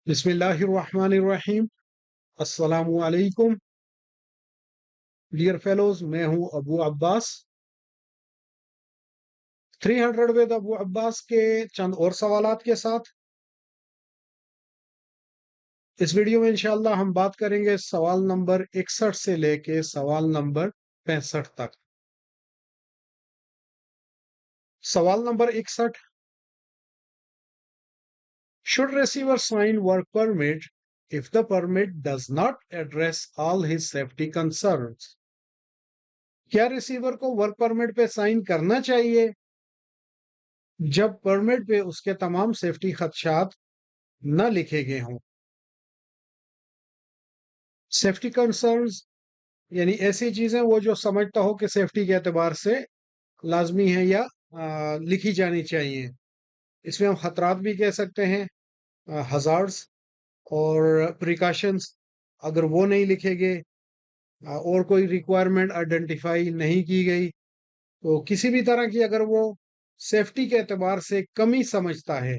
बिस्मिल्लाहिर्रहमानिर्रहीम। अस्सलामु अलैकुम डियर फेलोज, मैं हूं अबू अब्बास। 300 विद अबू अब्बास के चंद और सवालात के साथ इस वीडियो में इंशाअल्लाह हम बात करेंगे सवाल नंबर 61 से लेके सवाल नंबर 65 तक। सवाल number 61, should receiver sign work permit if the permit does not address all his safety concerns? क्या रिसीवर को वर्क परमिट पे साइन करना चाहिए जब परमिट पे उसके तमाम सेफ्टी खदशात न लिखे गए हों? सेफ्टी कंसर्न्स यानी ऐसी चीजें वो जो समझता हो कि सेफ्टी के एतबार से लाजमी है या लिखी जानी चाहिए। इसमें हम खतरात भी कह सकते हैं, हजार्ड्स और प्रिकॉशंस। अगर वो नहीं लिखे गए और कोई रिक्वायरमेंट आइडेंटिफाई नहीं की गई, तो किसी भी तरह की अगर वो सेफ्टी के एतबार से कमी समझता है,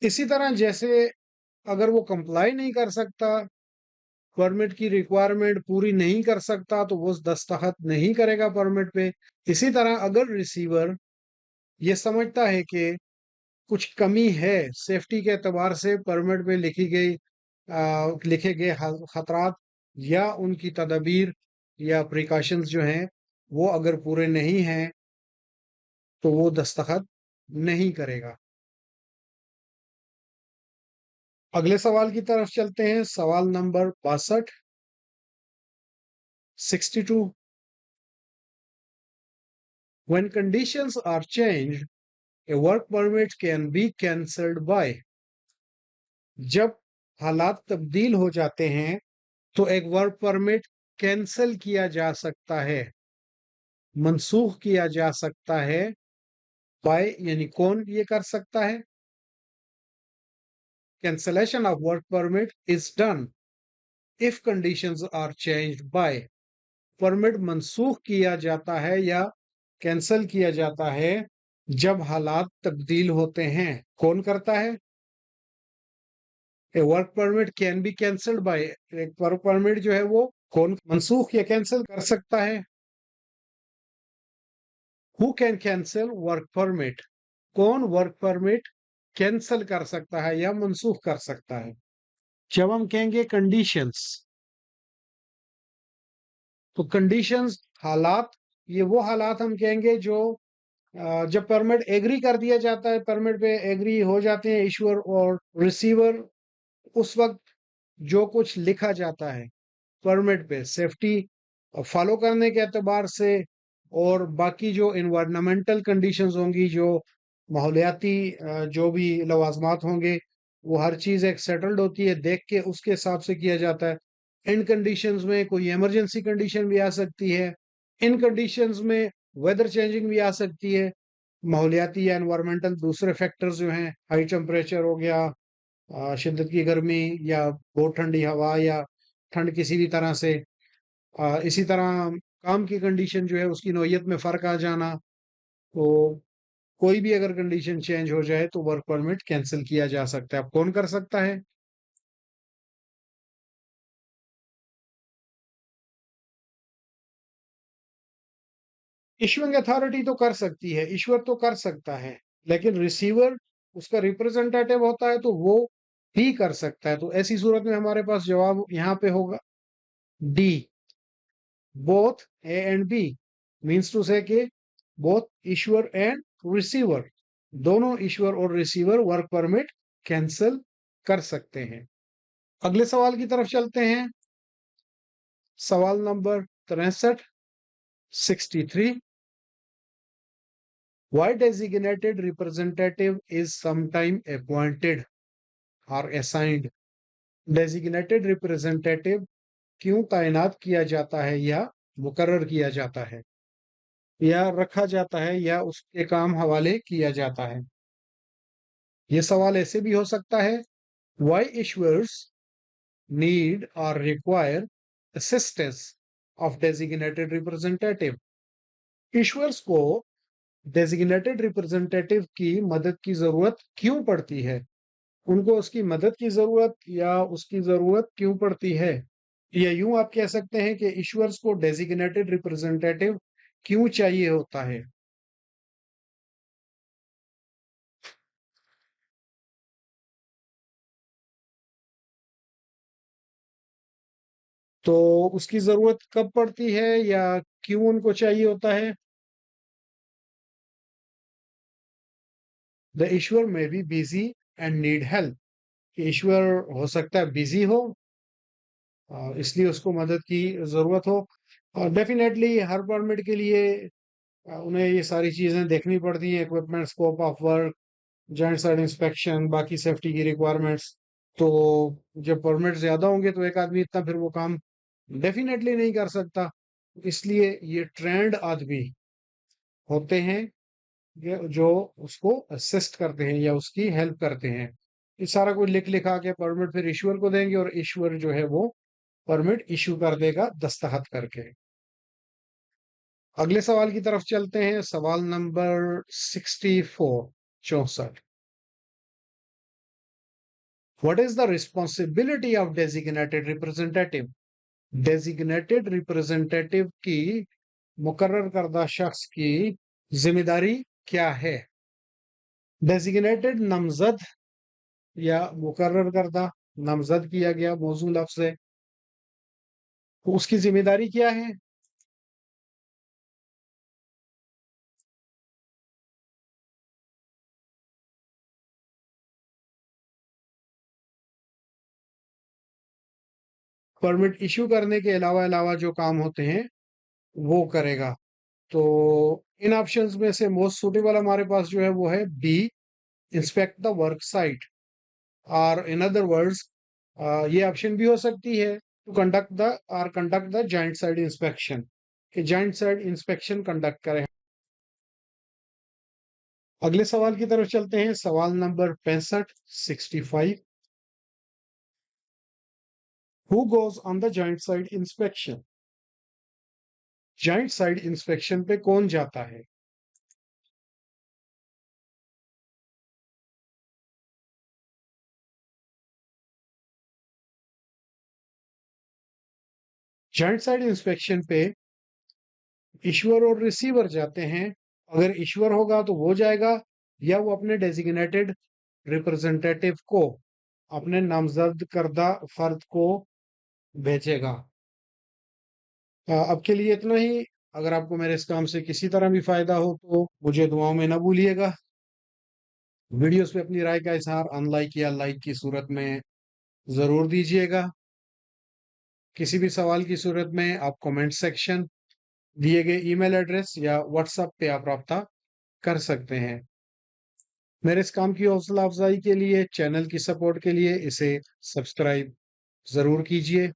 इसी तरह जैसे अगर वो कंप्लाई नहीं कर सकता, परमिट की रिक्वायरमेंट पूरी नहीं कर सकता, तो वो दस्तखत नहीं करेगा परमिट पे। इसी तरह अगर रिसीवर ये समझता है कि कुछ कमी है सेफ्टी के एतबार से परमिट पे लिखे गए खतरात या उनकी तदबीर या प्रिकॉशंस जो हैं वो अगर पूरे नहीं हैं, तो वो दस्तखत नहीं करेगा। अगले सवाल की तरफ चलते हैं। सवाल number 62, 62, when conditions are changed a work permit can be cancelled by। जब हालात तब्दील हो जाते हैं तो एक वर्क परमिट कैंसिल किया जा सकता है, मनसूख किया जा सकता है। बाय यानी कौन ये कर सकता है? Cancellation of work permit is done if conditions are changed by. Permit मनसूख किया जाता है या कैंसिल किया जाता है जब हालात तब्दील होते हैं। कौन करता है? A work permit can be cancelled by. एक वर्क परमिट जो है वो कौन मनसूख या कैंसिल कर सकता है? Who can cancel work permit? कौन वर्क परमिट कैंसिल कर सकता है या मनसूख कर सकता है? जब हम कहेंगे कंडीशंस, तो कंडीशंस हालात, ये वो हालात हम कहेंगे जो जब परमिट एग्री कर दिया जाता है, परमिट पे एग्री हो जाते हैं इशूअर और रिसीवर, उस वक्त जो कुछ लिखा जाता है परमिट पे सेफ्टी फॉलो करने के एतबार से और बाकी जो इन्वायरमेंटल कंडीशंस होंगी, जो माहौलियाती जो भी लवाजमात होंगे, वो हर चीज एक सेटल्ड होती है, देख के उसके हिसाब से किया जाता है। इन कंडीशंस में कोई इमरजेंसी कंडीशन भी आ सकती है, इन कंडीशंस में वेदर चेंजिंग भी आ सकती है। माहौलियाती या एनवायरमेंटल दूसरे फैक्टर्स जो हैं, हाई टेम्परेचर हो गया, शिद्दत की गर्मी या बहुत ठंडी हवा या ठंड किसी भी तरह से, इसी तरह काम की कंडीशन जो है उसकी नौयत में फ़र्क आ जाना। तो कोई भी अगर कंडीशन चेंज हो जाए तो वर्क परमिट कैंसल किया जा सकता है। अब कौन कर सकता है? इशुइंग अथॉरिटी तो कर सकती है, ईश्वर तो कर सकता है, लेकिन रिसीवर उसका रिप्रेजेंटेटिव होता है तो वो ही कर सकता है। तो ऐसी सूरत में हमारे पास जवाब यहाँ पे होगा D, both A and B. Means to say कि बोथ ईश्वर एंड रिसीवर, दोनों ईश्वर और रिसीवर वर्क परमिट कैंसिल कर सकते हैं। अगले सवाल की तरफ चलते हैं। सवाल number 63, 63, why designated representative is sometime appointed or assigned? Designated representative क्यों तैनात किया जाता है या मुकर्रर किया जाता है या रखा जाता है या उसके काम हवाले किया जाता है? ये सवाल ऐसे भी हो सकता है, why issuers need or require assistance of designated representative. Issuers को designated representative की मदद की जरूरत क्यों पड़ती है? उनको उसकी मदद की जरूरत या उसकी जरूरत क्यों पड़ती है? या यूं आप कह सकते हैं कि इश्यूअर्स को डेजिग्नेटेड रिप्रेजेंटेटिव क्यों चाहिए होता है? तो उसकी जरूरत कब पड़ती है या क्यों उनको चाहिए होता है? The issuer may be busy and need help. ईश्वर हो सकता है बिजी हो, इसलिए उसको मदद की जरूरत हो। और डेफिनेटली हर परमिट के लिए उन्हें ये सारी चीजें देखनी पड़ती हैं, equipment, scope of work, joint site inspection, बाकी सेफ्टी की रिक्वायरमेंट्स। तो जब परमिट ज्यादा होंगे तो एक आदमी इतना फिर वो काम डेफिनेटली नहीं कर सकता। इसलिए ये ट्रेंड आदमी होते हैं जो उसको असिस्ट करते हैं या उसकी हेल्प करते हैं। ये सारा कुछ लिख लिखा के परमिट फिर इश्यूअर को देंगे और इश्यूअर जो है वो परमिट इशू कर देगा दस्तखत करके। अगले सवाल की तरफ चलते हैं, सवाल number 64, 64। What is the responsibility of designated representative? Designated representative की, मुकर्रर करदा शख्स की जिम्मेदारी क्या है? डेजिग्नेटेड नामजद या मुकर्रर करदा, नामजद किया गया मौजूद लफ्ज है, तो उसकी जिम्मेदारी क्या है? परमिट इशू करने के अलावा अलावा जो काम होते हैं वो करेगा। तो इन ऑप्शंस में से मोस्ट सुटेबल हमारे पास जो है वो है B, inspect the work site. और इन अदर वर्ड्स ये ऑप्शन भी हो सकती है to conduct the joint site inspection, कि जॉइंट साइड इंस्पेक्शन कंडक्ट करें। अगले सवाल की तरफ चलते हैं, सवाल number 65, 65। Who goes on the joint site inspection? Joint site inspection पे कौन जाता है? जॉइंट साइड इंस्पेक्शन पे इश्यूअर और रिसीवर जाते हैं। अगर इश्यूअर होगा तो वो जाएगा, या वो अपने डेजिग्नेटेड रिप्रेजेंटेटिव को, अपने नामजद करदा फर्द को भेजेगा। अब के लिए इतना ही। अगर आपको मेरे इस काम से किसी तरह भी फायदा हो तो मुझे दुआओं में ना भूलिएगा। वीडियोस पे अपनी राय का इजहार अनलाइक या लाइक की सूरत में जरूर दीजिएगा। किसी भी सवाल की सूरत में आप कमेंट सेक्शन, दिए गए ईमेल एड्रेस या व्हाट्सएप पे आप रब्ता कर सकते हैं। मेरे इस काम की हौसला अफजाई के लिए, चैनल की सपोर्ट के लिए इसे सब्सक्राइब जरूर कीजिए।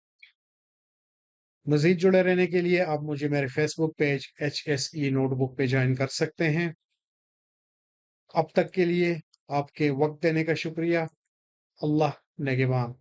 मजीद जुड़े रहने के लिए आप मुझे मेरे फेसबुक पेज HSE नोटबुक पे ज्वाइन कर सकते हैं। अब तक के लिए आपके वक्त देने का शुक्रिया। अल्लाह नेगेबान।